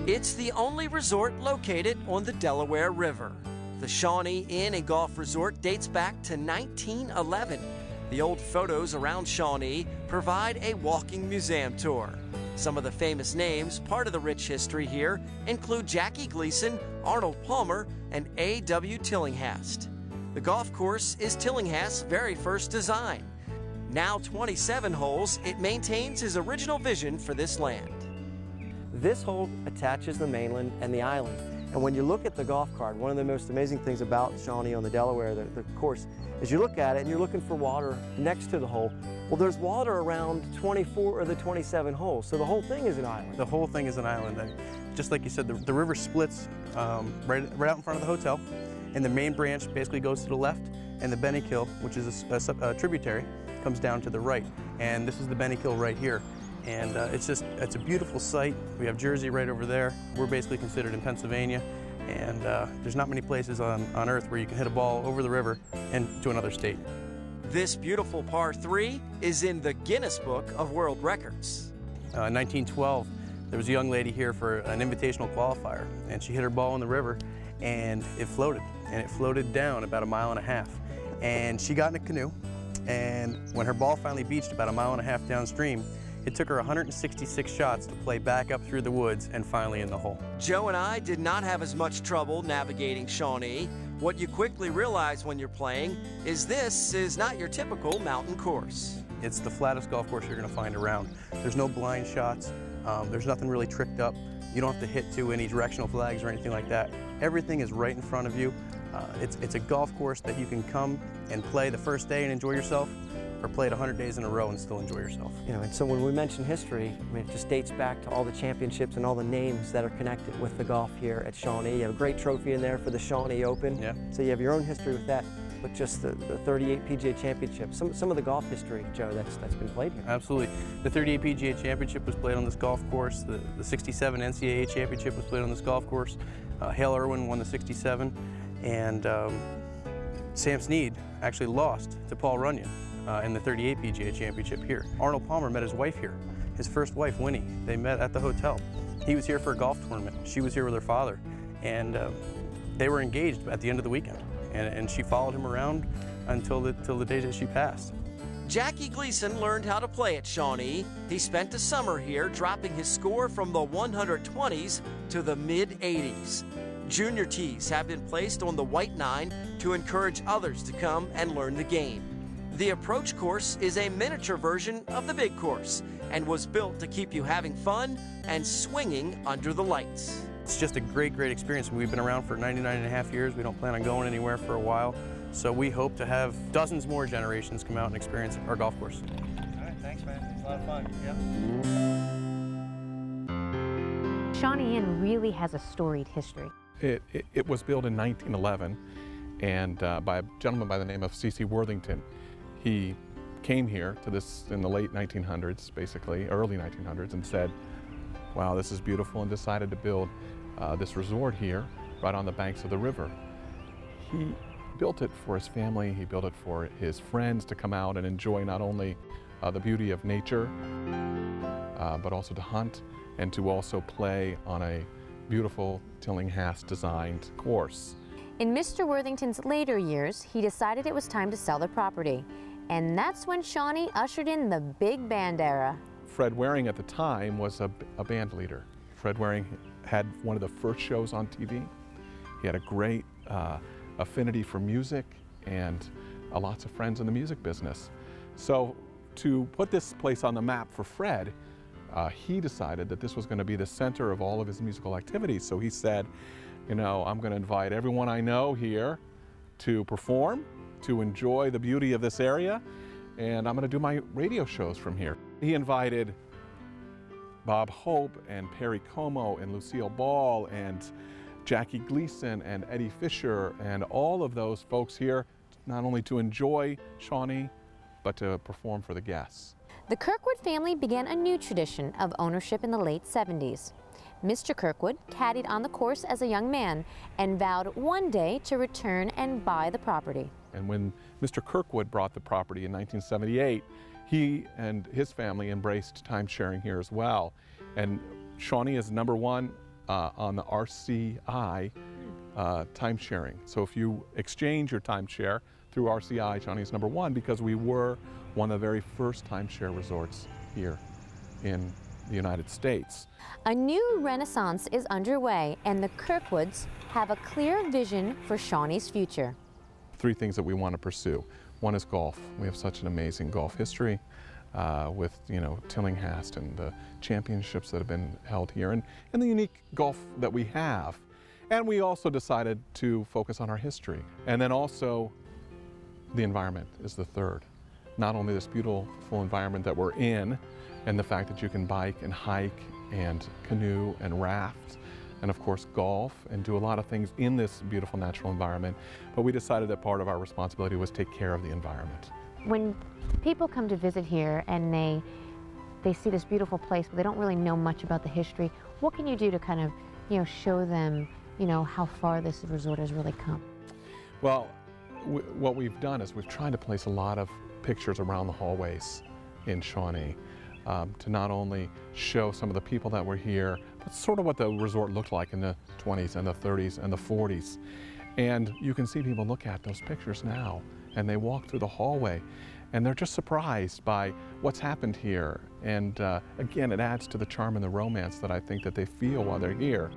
It's the only resort located on the Delaware River. The Shawnee Inn and Golf Resort dates back to 1911. The old photos around Shawnee provide a walking museum tour. Some of the famous names, part of the rich history here, include Jackie Gleason, Arnold Palmer, and A.W. Tillinghast. The golf course is Tillinghast's very first design. Now 27 holes, it maintains his original vision for this land. This hole attaches the mainland and the island. And when you look at the golf cart, one of the most amazing things about Shawnee on the Delaware, the course, is you look at it and you're looking for water next to the hole. Well, there's water around 24 of the 27 holes, so the whole thing is an island. The whole thing is an island. And just like you said, the river splits right out in front of the hotel, and the main branch basically goes to the left, and the Bennykill, which is a tributary, comes down to the right. And this is the Bennykill right here. And it's a beautiful site. We have Jersey right over there. We're basically considered in Pennsylvania. And there's not many places on Earth where you can hit a ball over the river and to another state. This beautiful par 3 is in the Guinness Book of World Records. In 1912, there was a young lady here for an invitational qualifier, and she hit her ball in the river, and it floated down about 1.5 miles. And she got in a canoe, and when her ball finally beached about 1.5 miles downstream, it took her 166 shots to play back up through the woods and finally in the hole. Joe and I did not have as much trouble navigating Shawnee. What you quickly realize when you're playing is this is not your typical mountain course. It's the flattest golf course you're going to find around. There's no blind shots. There's nothing really tricked up. You don't have to hit to any directional flags or anything like that. Everything is right in front of you. It's a golf course that you can come and play the first day and enjoy yourself, or play it 100 days in a row and still enjoy yourself. You know, and so when we mention history, I mean, it just dates back to all the championships and all the names that are connected with the golf here at Shawnee. You have a great trophy in there for the Shawnee Open. Yeah. So you have your own history with that, but just the 38 PGA Championship, some of the golf history, Joe, that's been played here. Absolutely. The 38 PGA Championship was played on this golf course. The 67 NCAA Championship was played on this golf course. Hale Irwin won the 67, and Sam Snead actually lost to Paul Runyon in the 38 PGA Championship here. Arnold Palmer met his wife here, his first wife, Winnie. They met at the hotel. He was here for a golf tournament. She was here with her father, and they were engaged at the end of the weekend. And she followed him around until the day that she passed. Jackie Gleason learned how to play at Shawnee. He spent a summer here, dropping his score from the 120s to the mid-80s. Junior tees have been placed on the White 9 to encourage others to come and learn the game. The approach course is a miniature version of the big course and was built to keep you having fun and swinging under the lights. It's just a great experience. We've been around for 99.5 years. We don't plan on going anywhere for a while. So we hope to have dozens more generations come out and experience our golf course. All right, thanks, man. It's a lot of fun. Yep. Shawnee Inn really has a storied history. It was built in 1911 and by a gentleman by the name of C.C. Worthington. He came here to this in the late 1900s, basically, early 1900s, and said, wow, this is beautiful, and decided to build this resort here right on the banks of the river. He built it for his family, he built it for his friends to come out and enjoy not only the beauty of nature, but also to hunt and to also play on a beautiful Tillinghast designed course. In Mr. Worthington's later years, he decided it was time to sell the property. And that's when Shawnee ushered in the big band era. Fred Waring at the time was a band leader. Fred Waring had one of the first shows on TV. He had a great affinity for music and lots of friends in the music business. So to put this place on the map for Fred, he decided that this was going to be the center of all of his musical activities. So he said, you know, I'm going to invite everyone I know here to perform, to enjoy the beauty of this area, and I'm going to do my radio shows from here. He invited Bob Hope and Perry Como and Lucille Ball and Jackie Gleason and Eddie Fisher and all of those folks here, not only to enjoy Shawnee, but to perform for the guests. The Kirkwood family began a new tradition of ownership in the late 70s. Mr. Kirkwood caddied on the course as a young man and vowed one day to return and buy the property. And when Mr. Kirkwood bought the property in 1978, he and his family embraced time sharing here as well. And Shawnee is #1 on the RCI time-sharing. So if you exchange your timeshare through RCI, Shawnee is #1 because we were one of the very first timeshare resorts here in the United States. A new renaissance is underway, and the Kirkwoods have a clear vision for Shawnee's future. 3 things that we want to pursue. One is golf. We have such an amazing golf history with, Tillinghast and the championships that have been held here, and the unique golf that we have. And we also decided to focus on our history. And then also the environment is the third. Not only this beautiful environment that we're in, and the fact that you can bike and hike and canoe and raft, and of course golf, and do a lot of things in this beautiful natural environment, but we decided that part of our responsibility was take care of the environment. When people come to visit here and they see this beautiful place, but they don't really know much about the history, what can you do to kind of, show them, how far this resort has really come? Well, what we've done is we've tried to place a lot of pictures around the hallways in Shawnee to not only show some of the people that were here, but sort of what the resort looked like in the 20s and the 30s and the 40s. And you can see people look at those pictures now, and they walk through the hallway, and they're just surprised by what's happened here. And again, it adds to the charm and the romance that I think that they feel while they're here.